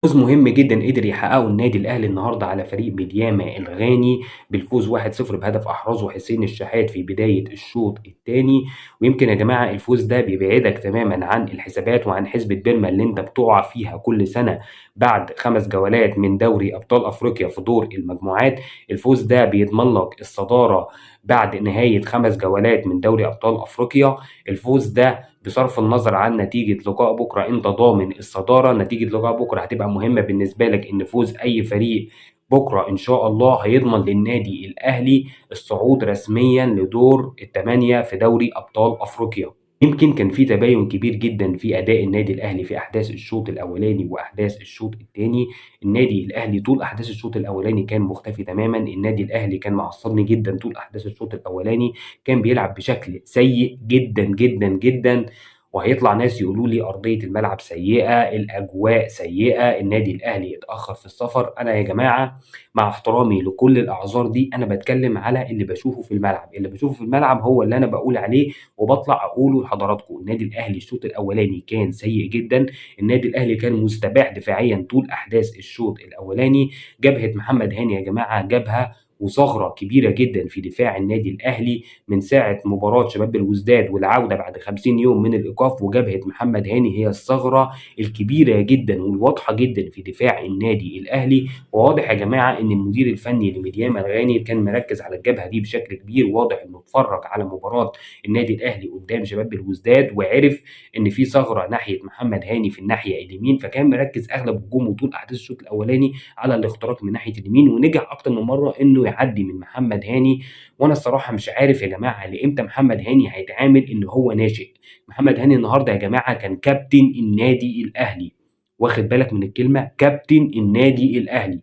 فوز مهم جدًا قدر يحققه النادي الأهلي النهارده على فريق ميدياما الغاني بالفوز 1-0 بهدف أحرزه حسين الشحات في بداية الشوط التاني، ويمكن يا جماعة الفوز ده بيبعدك تمامًا عن الحسابات وعن حسبة بيرما اللي أنت بتُقع فيها كل سنة بعد 5 جولات من دوري أبطال أفريقيا في دور المجموعات. الفوز ده بيضمن لك الصدارة بعد نهاية 5 جولات من دوري أبطال أفريقيا. الفوز ده بصرف النظر عن نتيجة لقاء بكرة أنت ضامن الصدارة. نتيجة لقاء بكرة هتبقى مهمة بالنسبة لك، إن فوز أي فريق بكرة إن شاء الله هيضمن للنادي الأهلي الصعود رسميًا لدور التمانية في دوري أبطال أفريقيا. يمكن كان في تباين كبير جدًا في أداء النادي الأهلي في أحداث الشوط الأولاني وأحداث الشوط التاني. النادي الأهلي طول أحداث الشوط الأولاني كان مختفي تمامًا. النادي الأهلي كان معصبني جدًا طول أحداث الشوط الأولاني، كان بيلعب بشكل سيء جدًا، جدًا، جدًا. وهيطلع ناس يقولوا لي أرضية الملعب سيئة، الأجواء سيئة، النادي الأهلي اتأخر في السفر. أنا يا جماعة مع احترامي لكل الأعذار دي، أنا باتكلم على اللي باشوفه في الملعب. اللي باشوفه في الملعب هو اللي أنا باقول عليه وباطلع أقوله لحضراتكم. النادي الأهلي الشوط الأولاني كان سيء جدًا. النادي الأهلي كان مستباح دفاعيًا طول أحداث الشوط الأولاني. جبهة محمد هاني يا جماعة جبهة وثغرة كبيرة جدًا في دفاع النادي الأهلي من ساعة مباراة شباب بلوزداد والعودة بعد 50 يوم من الإيقاف. وجبهة محمد هاني هي الثغرة الكبيرة جدًا والواضحة جدًا في دفاع النادي الأهلي. وواضح يا جماعة إن المدير الفني لميدياما الغاني كان مركّز على الجبهة دي بشكل كبير. واضح إنه اتفرّج على مباراة النادي الأهلي قدّام شباب بلوزداد وعرف إن في ثغرة ناحية محمد هاني في الناحية اليمين، فكان مركّز أغلب هجومه طول أحداث الشوط الأولاني على الاختراق من ناحية اليمين، ونجح أكتر من مرّة إنه يعدّي من محمد هاني. وأنا الصراحة مش عارف يا جماعة لإمتى محمد هاني هيتعامل إن هو ناشئ. محمد هاني النهارده يا جماعة كان كابتن النادي الأهلي، واخد بالك من الكلمة؟ كابتن النادي الأهلي،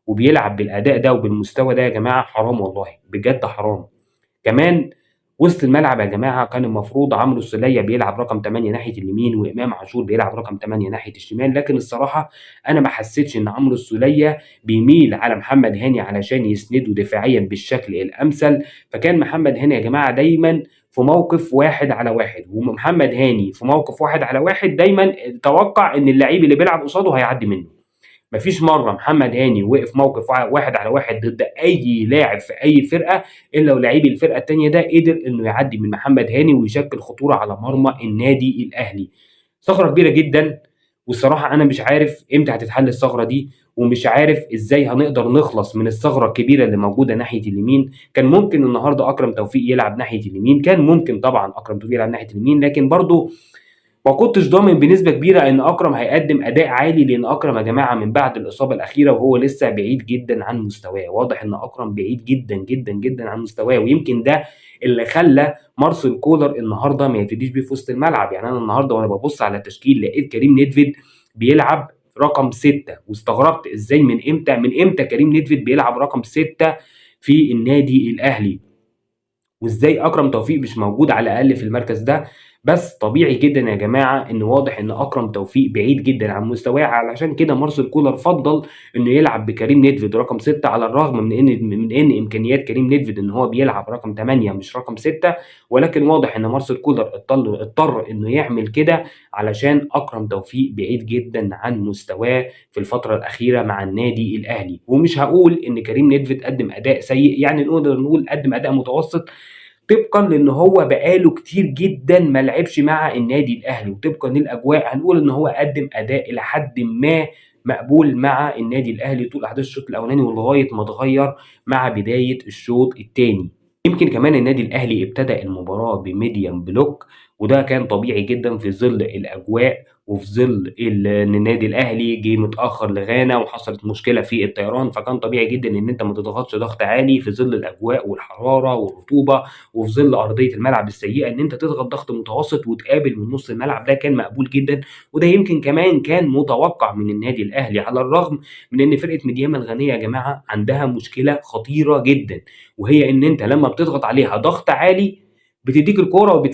وبيلعب بالأداء ده وبالمستوى ده يا جماعة. حرام والله، بجد حرام. كمان وسط الملعب يا جماعة كان المفروض عمرو السولية بيلعب رقم 8 ناحية اليمين، وإمام عاشور بيلعب رقم 8 ناحية الشمال. لكن الصراحة أنا ما حسيتش إن عمرو السولية بيميل على محمد هاني علشان يسنده دفاعيًا بالشكل الأمثل. فكان محمد هاني يا جماعة دايمًا في موقف 1 على 1، ومحمد هاني في موقف 1 على 1 دايمًا توقّع إن اللعيب اللي بيلعب قصاده هيعدّي منه. ما فيش مرّة محمد هاني وقف موقف 1 على 1 ضد أي لاعب في أي فرقة إلا ولعيب الفرقة التانية ده قدر إنه يعدّي من محمد هاني ويشكّل خطورة على مرمى النادي الأهلي. ثغرة كبيرة جدًا، والصراحة أنا مش عارف إمتى هتتحل الثغرة دي، ومش عارف إزاي هنقدر نخلص من الثغرة الكبيرة اللي موجودة ناحية اليمين. كان ممكن النهارده أكرم توفيق يلعب ناحية اليمين، كان ممكن طبعًا أكرم توفيق يلعب ناحية اليمين، لكن برضه ما كنتش ضامن بنسبة كبيرة إن أكرم هيقدّم أداء عالي، لإن أكرم يا جماعة من بعد الإصابة الأخيرة وهو لسه بعيد جدًا عن مستواه. واضح إن أكرم بعيد جدًا، جدًا، جدًا عن مستواه، ويمكن ده اللي خلّى مارسيل كولر النهارده ما يبتديش بيه في وسط الملعب. يعني أنا النهارده وأنا بابُص على التشكيل لقيت كريم نيدفيد بيلعب رقم 6، واستغربت إزاي من إمتى كريم نيدفيد بيلعب رقم 6 في النادي الأهلي. وإزاي أكرم توفيق مش موجود على الأقل في المركز ده. بس طبيعي جدًا يا جماعة إن واضح إن أكرم توفيق بعيد جدًا عن مستواه، علشان كده مارسيل كولر فضّل إنه يلعب بكريم نيدفيد رقم 6 على الرغم من إن إمكانيات كريم نيدفيد إن هو بيلعب رقم 8 مش رقم 6. ولكن واضح إن مارسيل كولر اضطر إنه يعمل كده علشان أكرم توفيق بعيد جدًا عن مستواه في الفترة الأخيرة مع النادي الأهلي. ومش هاقول إن كريم نيدفيد قدّم أداء سيء، يعني نقدر نقول قدّم أداء متوسط طبقًا لإن هو بقى له كتير جدًا ما لعبش مع النادي الأهلي، وطبقًا للأجواء هنقول إن هو قدّم أداء إلى حدٍ ما مقبول مع النادي الأهلي طول أحداث الشوط الأولاني ولغاية ما اتغيّر مع بداية الشوط التاني. يمكن كمان النادي الأهلي ابتدأ المباراة بmedium block، وده كان طبيعي جدًا في ظل الأجواء وفي ظل إن النادي الأهلي جه متأخر لغانا وحصلت مشكلة في الطيران. فكان طبيعي جدًا إن أنت ما تضغطش ضغط عالي في ظل الأجواء والحرارة والرطوبة وفي ظل أرضية الملعب السيئة. إن أنت تضغط ضغط متوسط وتقابل من نص الملعب ده كان مقبول جدًا. وده يمكن كمان كان متوقع من النادي الأهلي، على الرغم من إن فرقة ميدياما الغنية يا جماعة عندها مشكلة خطيرة جدًا، وهي إن أنت لمّا بتضغط عليها ضغط عالي بتدّيك الكورة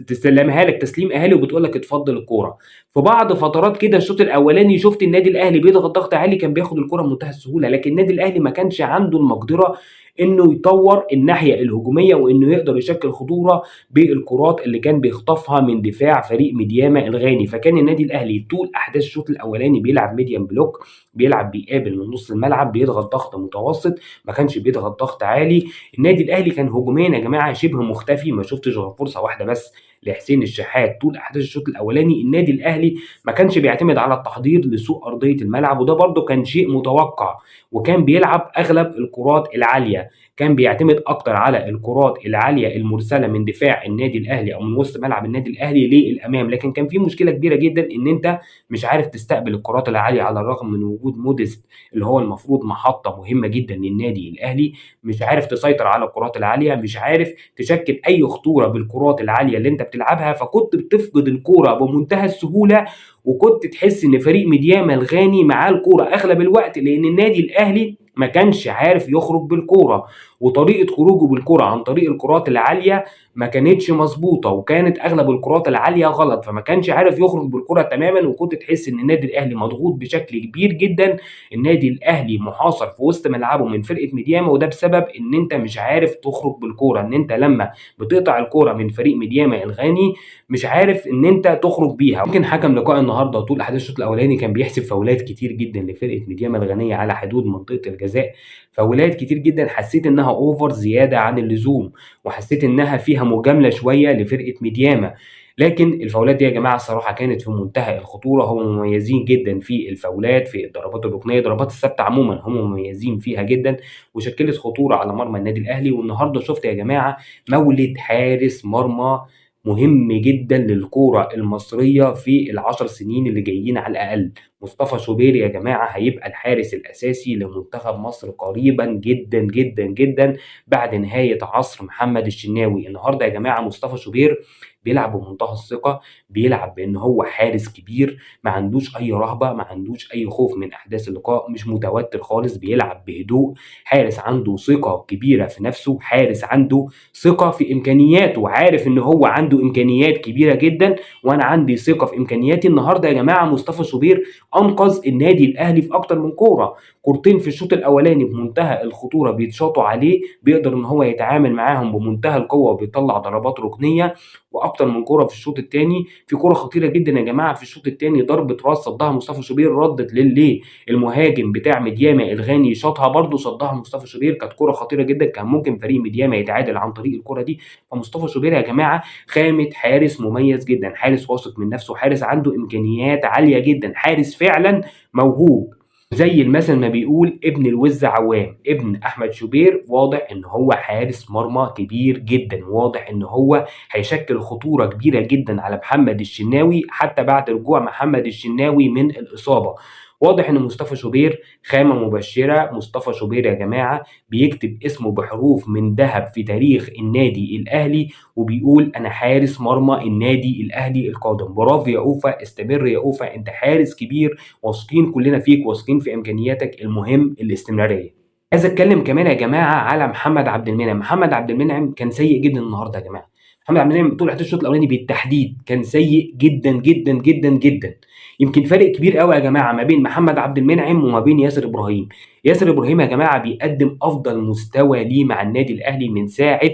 تسلمها لك تسليم أهالي وبتقول لك اتفضل الكورة. في بعض فترات كده الشوط الأولاني شُفت النادي الأهلي بيضغط ضغط عالي كان بياخد الكورة بمنتهى السهولة، لكن النادي الأهلي ما كانش عنده المقدرة انه يطور الناحيه الهجوميه وانه يقدر يشكل خطوره بالكرات اللي كان بيخطفها من دفاع فريق ميدياما الغاني. فكان النادي الاهلي طول احداث الشوط الاولاني بيلعب ميديم بلوك، بيلعب بيقابل من نص الملعب، بيضغط ضغط متوسط، ما كانش بيضغط ضغط عالي. النادي الاهلي كان هجوميا يا جماعه شبه مختفي، ما شفتش غير فرصه واحده بس لحسين الشحات طول احداث الشوط الاولاني. النادي الاهلي ما كانش بيعتمد على التحضير لسوء ارضيه الملعب، وده برده كان شيء متوقع، وكان بيلعب اغلب الكرات العاليه، كان بيعتمد اكتر على الكرات العاليه المرسله من دفاع النادي الاهلي او من وسط ملعب النادي الاهلي للامام. لكن كان في مشكله كبيره جدا ان انت مش عارف تستقبل الكرات العاليه، على الرغم من وجود موديست اللي هو المفروض محطه مهمه جدا للنادي الاهلي. مش عارف تسيطر على الكرات العاليه، مش عارف تشكل اي خطوره بالكرات العاليه اللي انت بتلعبها، فكنت بتفقد الكوره بمنتهى السهوله، وكنت تحس ان فريق ميدياما الغاني معاه الكوره اغلب الوقت، لان النادي الاهلي ما كانش عارف يخرج بالكوره، وطريقه خروجه بالكوره عن طريق الكرات العاليه ما كانتش مظبوطه، وكانت اغلب الكرات العاليه غلط، فما كانش عارف يخرج بالكره تماما. وكنت تحس ان النادي الاهلي مضغوط بشكل كبير جدا، النادي الاهلي محاصر في وسط ملعبه من فرقه ميدياما، وده بسبب ان انت مش عارف تخرج بالكوره، ان انت لما بتقطع الكوره من فريق ميدياما الغاني مش عارف ان انت تخرج بيها. يمكن حكم لقاء النهارده طول احداث الشوط الاولاني كان بيحسب فاولات كتير جدا لفرقه ميدياما الغانيه على حدود منطقه الجزاء، فاولات كتير جدا حسيت انها اوفر زياده عن اللزوم، وحسيت انها فيها مجامله شويه لفرقه ميدياما. لكن الفاولات دي يا جماعه الصراحه كانت في منتهى الخطوره، هم مميزين جدا في الفاولات، في الضربات الركنيه، الضربات الثابته عموما هم مميزين فيها جدا، وشكلت خطوره على مرمى النادي الاهلي. والنهارده شفت يا جماعه مولد حارس مرمى مهم جدا للكوره المصريه في العشر سنين اللي جايين على الاقل. مصطفى شوبير يا جماعه هيبقى الحارس الاساسي لمنتخب مصر قريبا جدا جدا جدا بعد نهايه عصر محمد الشناوي. النهارده يا جماعه مصطفى شوبير بيلعب بمنتهى الثقه، بيلعب بان هو حارس كبير، ما عندوش اي رهبه، ما عندوش اي خوف من احداث اللقاء، مش متوتر خالص، بيلعب بهدوء. حارس عنده ثقه كبيره في نفسه، حارس عنده ثقه في امكانياته، عارف ان هو عنده امكانيات كبيره جدا، وانا عندي ثقه في امكانياتي. النهارده يا جماعه مصطفى شوبير انقذ النادي الاهلي في اكتر من كوره، كورتين في الشوط الاولاني بمنتهى الخطوره بيتشاطوا عليه، بيقدر ان هو يتعامل معاهم بمنتهى القوه وبيطلع ضربات ركنيه. واكتر من كوره في الشوط الثاني، في كوره خطيره جدا يا جماعه في الشوط الثاني، ضربه راس صدها مصطفى شوبير، ردت للي المهاجم بتاع ميدياما الغاني شاطها برده، صدها مصطفى شوبير، كانت كوره خطيره جدا، كان ممكن فريق ميدياما يتعادل عن طريق الكوره دي. فمصطفى شوبير يا جماعه خامه حارس مميز جدا، حارس واثق من نفسه، حارس عنده امكانيات عاليه جدا، حارس فعلا موهوب. زي المثل ما بيقول ابن الوز عوام، ابن احمد شوبير واضح ان هو حارس مرمى كبير جدا، واضح ان هو هيشكل خطوره كبيره جدا على محمد الشناوي حتى بعد رجوع محمد الشناوي من الاصابه. واضح ان مصطفى شوبير خامه مبشره. مصطفى شوبير يا جماعه بيكتب اسمه بحروف من ذهب في تاريخ النادي الاهلي، وبيقول انا حارس مرمى النادي الاهلي القادم. برافو يا اوفا، استمر يا اوفا، انت حارس كبير، واثقين كلنا فيك، واثقين في امكانياتك، المهم الاستمراريه. عايز اتكلم كمان يا جماعه على محمد عبد المنعم. محمد عبد المنعم كان سيء جدا النهارده يا جماعه. محمد عبد المنعم طول الشوط الاولاني بالتحديد كان سيء جدا جدا جدا جدا. يمكن فرق كبير قوي يا جماعه ما بين محمد عبد المنعم وما بين ياسر ابراهيم. ياسر ابراهيم يا جماعه بيقدم افضل مستوى ليه مع النادي الاهلي من ساعه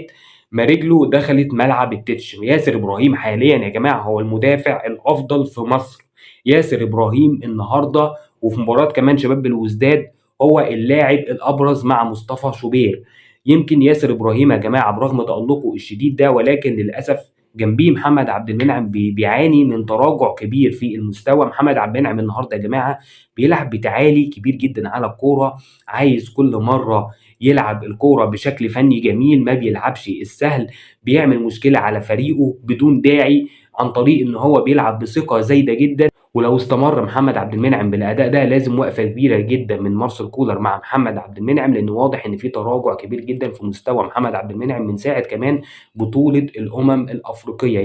ما رجله دخلت ملعب التتش. ياسر ابراهيم حاليا يا جماعه هو المدافع الافضل في مصر. ياسر ابراهيم النهارده وفي مباراه كمان شباب الوزداد هو اللاعب الابرز مع مصطفى شوبير. يمكن ياسر ابراهيم يا جماعه برغم تالقه الشديد ده، ولكن للاسف جنبيه محمد عبد المنعم بيعاني من تراجع كبير في المستوى. محمد عبد المنعم النهارده يا جماعه بيلعب بتعالي كبير جدا على الكوره، عايز كل مره يلعب الكوره بشكل فني جميل، ما بيلعبش السهل، بيعمل مشكله على فريقه بدون داعي عن طريق ان هو بيلعب بثقه زايده جدا. ولو استمر محمد عبد المنعم بالاداء ده لازم وقفه كبيره جدا من مارسيل كولر مع محمد عبد المنعم، لان واضح ان في تراجع كبير جدا في مستوى محمد عبد المنعم من ساعه كمان بطوله الامم الافريقيه.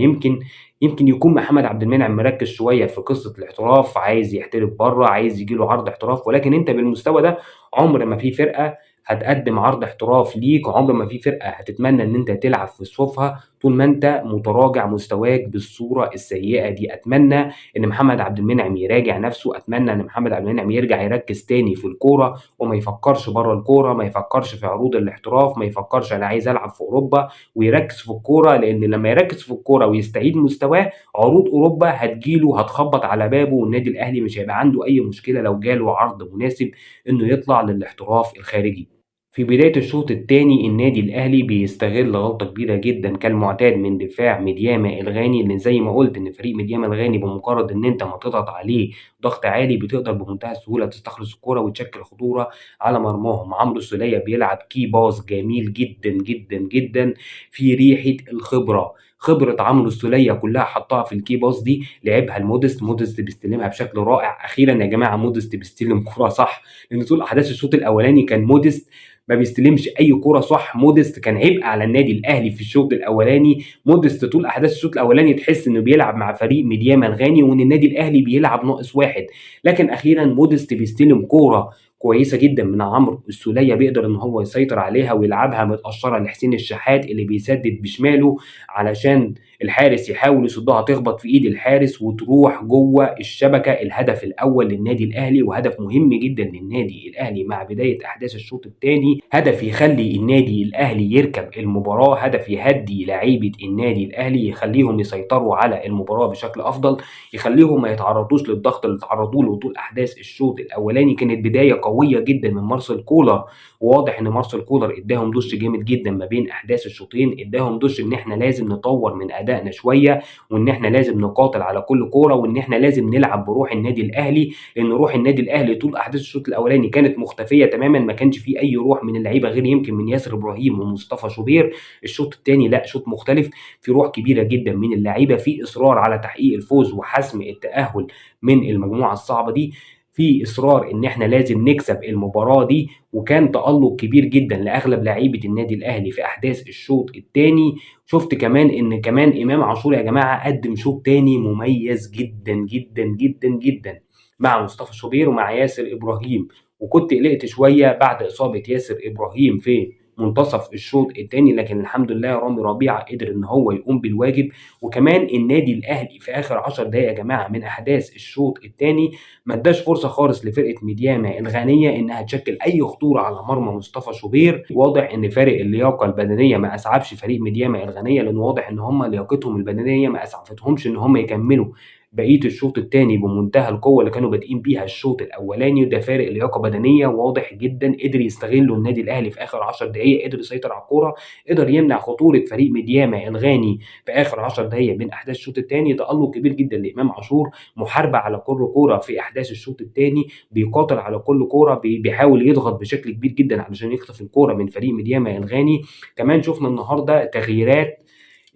يمكن يكون محمد عبد المنعم مركز شويه في قصه الاحتراف، عايز يحترف بره، عايز يجي له عرض احتراف، ولكن انت بالمستوى ده عمر ما في فرقه هتقدم عرض احتراف ليك، عمر ما في فرقة هتتمنى ان انت تلعب في صفوفها طول ما انت متراجع مستواك بالصورة السيئة دي. اتمنى ان محمد عبد المنعم يراجع نفسه، اتمنى ان محمد عبد المنعم يرجع يركز تاني في الكورة وما يفكرش بره الكورة، ما يفكرش في عروض الاحتراف، ما يفكرش انا عايز العب في اوروبا، ويركز في الكورة. لان لما يركز في الكورة ويستعيد مستواه، عروض اوروبا هتجيله، هتخبط على بابه، والنادي الاهلي مش هيبقى عنده اي مشكلة لو جاله عرض مناسب انه يطلع للاحتراف الخارجي. في بداية الشوط الثاني النادي الأهلي بيستغل غلطة كبيرة جدا كالمعتاد من دفاع ميدياما الغاني، اللي زي ما قلت إن فريق ميدياما الغاني بمجرد إن أنت ما تضغط عليه ضغط عالي بتقدر بمنتهى السهولة تستخلص الكرة وتشكل خطورة على مرماهم. عمرو السولية بيلعب كي باص جميل جدا جدا جدا في ريحة الخبرة، خبرة عمرو السولية كلها حطها في الكي باص دي، لعبها المودست، مودست بيستلمها بشكل رائع. أخيرا يا جماعة مودست بيستلم كرة صح، لأن طول أحداث الشوط الأولاني كان مودست ما بيستلمش اي كرة صح. مودست كان عبء على النادي الاهلي في الشوط الاولاني. مودست طول احداث الشوط الاولاني تحس انه بيلعب مع فريق ميدياما الغاني وان النادي الاهلي بيلعب ناقص واحد، لكن اخيرا مودست بيستلم كرة كويسه جدا من عمرو السوليه، بيقدر ان هو يسيطر عليها ويلعبها متقشره لحسين الشحات اللي بيسدد بشماله علشان الحارس يحاول يصدها تخبط في ايد الحارس وتروح جوه الشبكه. الهدف الاول للنادي الاهلي وهدف مهم جدا للنادي الاهلي مع بدايه احداث الشوط الثاني، هدف يخلي النادي الاهلي يركب المباراه، هدف يهدي لعيبه النادي الاهلي، يخليهم يسيطروا على المباراه بشكل افضل، يخليهم ما يتعرضوش للضغط اللي تعرضوا له طول احداث الشوط الاولاني. كانت بدايه قويه جدا من مارسيل كولر، وواضح ان مارسيل كولر اداهم دش جامد جدا ما بين احداث الشوطين، اداهم دش ان احنا لازم نطور من ادائنا شويه، وان احنا لازم نقاتل على كل كوره، وان احنا لازم نلعب بروح النادي الاهلي، لان روح النادي الاهلي طول احداث الشوط الاولاني كانت مختفيه تماما، ما كانش فيه اي روح من اللعيبه غير يمكن من ياسر ابراهيم ومصطفى شوبير. الشوط الثاني لا، شوط مختلف، في روح كبيره جدا من اللعيبه، في اصرار على تحقيق الفوز وحسم التاهل من المجموعه الصعبه دي، في اصرار ان احنا لازم نكسب المباراه دي. وكان تألق كبير جدا لاغلب لعيبه النادي الاهلي في احداث الشوط الثاني. شفت كمان ان كمان امام عاشور يا جماعه قدم شوط تاني مميز جدا جدا جدا جدا مع مصطفى شوبير ومع ياسر ابراهيم، وكنت قلقت شويه بعد اصابه ياسر ابراهيم في منتصف الشوط الثاني، لكن الحمد لله رامي ربيعه قدر ان هو يقوم بالواجب. وكمان النادي الاهلي في اخر 10 دقائق يا جماعه من احداث الشوط الثاني ما اداش فرصه خالص لفرقه ميدياما الغانيه انها تشكل اي خطوره على مرمى مصطفى شوبير. واضح ان فارق اللياقه البدنيه ما اسعفش فريق ميدياما الغانيه، لان واضح ان هم لياقتهم البدنيه ما اسعفتهمش ان هم يكملوا بقيه الشوط الثاني بمنتهى القوه اللي كانوا بادئين بيها الشوط الاولاني. وده فارق لياقه بدنيه واضح جدا قدر يستغله النادي الاهلي في اخر 10 دقائق، قدر يسيطر على الكوره، قدر يمنع خطوره فريق ميدياما الغاني في اخر 10 دقائق من احداث الشوط الثاني. تالق كبير جدا لامام عاشور، محاربه على كل كوره في احداث الشوط الثاني، بيقاتل على كل كوره، بيحاول يضغط بشكل كبير جدا علشان يخطف الكوره من فريق ميدياما الغاني. كمان شفنا النهارده تغييرات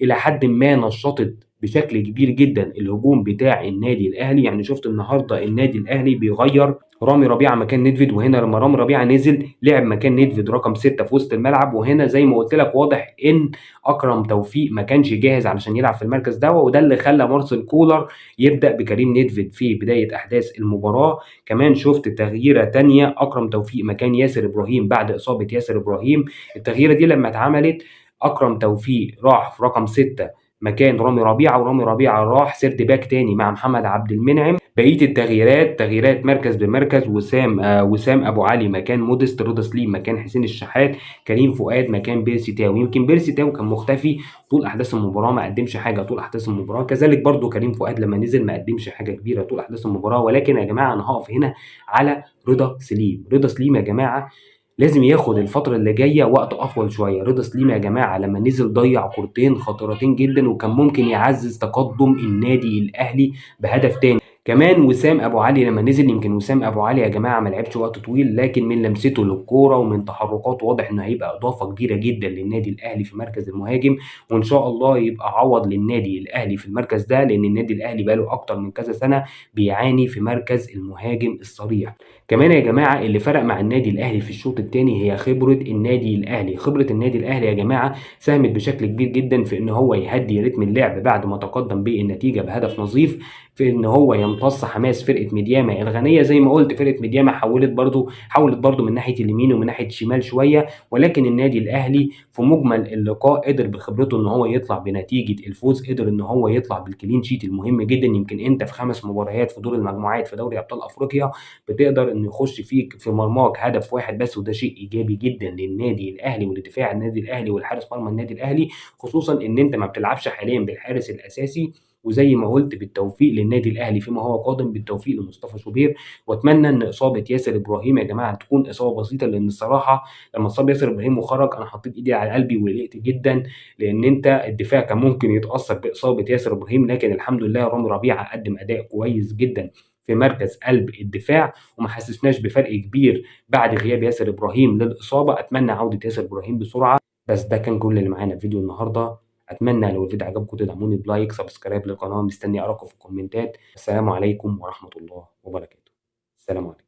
الى حد ما نشطت بشكل كبير جدا الهجوم بتاع النادي الاهلي. يعني شفت النهارده النادي الاهلي بيغير رامي ربيعه مكان نيدفيد، وهنا لما رامي ربيعه نزل لعب مكان نيدفيد رقم 6 في وسط الملعب، وهنا زي ما قلت لك واضح ان اكرم توفيق ما كانش جاهز علشان يلعب في المركز ده، وده اللي خلى مارسيل كولر يبدا بكريم نيدفيد في بدايه احداث المباراه. كمان شفت تغييره تانية، اكرم توفيق مكان ياسر ابراهيم بعد اصابه ياسر ابراهيم. التغييره دي لما اتعملت اكرم توفيق راح في رقم 6 مكان رامي ربيعه، ورامي ربيعه راح سيرد باك تاني مع محمد عبد المنعم. بقيه التغييرات تغييرات مركز بمركز، وسام ابو علي مكان مودست، رضا سليم مكان حسين الشحات، كريم فؤاد مكان بيرسي تاو. يمكن بيرسي تاو كان مختفي طول احداث المباراه، ما قدمش حاجه طول احداث المباراه، كذلك برضو كريم فؤاد لما نزل ما قدمش حاجه كبيره طول احداث المباراه. ولكن يا جماعه انا هقف هنا على رضا سليم. رضا سليم يا جماعه لازم ياخد الفترة اللي جاية وقت أطول شوية. رضا سليم يا جماعة لما نزل ضيع كورتين خطيرتين جدا، وكان ممكن يعزز تقدم النادي الأهلي بهدف تاني. كمان وسام ابو علي لما نزل، يمكن وسام ابو علي يا جماعه ما لعبش وقت طويل، لكن من لمسته للكوره ومن تحركاته واضح انه هيبقى اضافه كبيره جدا للنادي الاهلي في مركز المهاجم، وان شاء الله يبقى عوض للنادي الاهلي في المركز ده، لان النادي الاهلي بقاله اكتر من كذا سنه بيعاني في مركز المهاجم الصريح. كمان يا جماعه اللي فرق مع النادي الاهلي في الشوط الثاني هي خبره النادي الاهلي. خبره النادي الاهلي يا جماعه ساهمت بشكل كبير جدا في ان هو يهدي رتم اللعب بعد ما تقدم بالنتيجه بهدف نظيف، في ان هو بيمتص حماس فرقة ميدياما الغنية. زي ما قلت فرقة ميدياما حاولت برضو من ناحية اليمين ومن ناحية الشمال شوية، ولكن النادي الأهلي في مجمل اللقاء قدر بخبرته إن هو يطلع بنتيجة الفوز، قدر إن هو يطلع بالكلين شيت المهم جدا. يمكن أنت في 5 مباريات في دور المجموعات في دوري أبطال أفريقيا بتقدر إن يخش فيك في مرماك هدف واحد بس، وده شيء إيجابي جدا للنادي الأهلي ولدفاع النادي الأهلي والحارس مرمى النادي الأهلي، خصوصا إن أنت ما بتلعبش حاليا بالحارس الأساسي. وزي ما قلت بالتوفيق للنادي الاهلي فيما هو قادم، بالتوفيق لمصطفى شوبير. واتمنى ان اصابه ياسر ابراهيم يا جماعه تكون اصابه بسيطه، لان الصراحه لما اتصاب ياسر ابراهيم وخرج انا حطيت ايدي على قلبي وقلقت جدا، لان انت الدفاع كان ممكن يتاثر باصابه ياسر ابراهيم. لكن الحمد لله رامي ربيعه قدم اداء كويس جدا في مركز قلب الدفاع، وما حسسناش بفرق كبير بعد غياب ياسر ابراهيم للاصابه. اتمنى عوده ياسر ابراهيم بسرعه. بس ده كان كل اللي معانا في فيديو النهارده. اتمنى لو الفيديو عجبكم تدعموني بلايك، سبسكرايب للقناه، مستني اراكم في الكومنتات. السلام عليكم ورحمه الله وبركاته. السلام عليكم.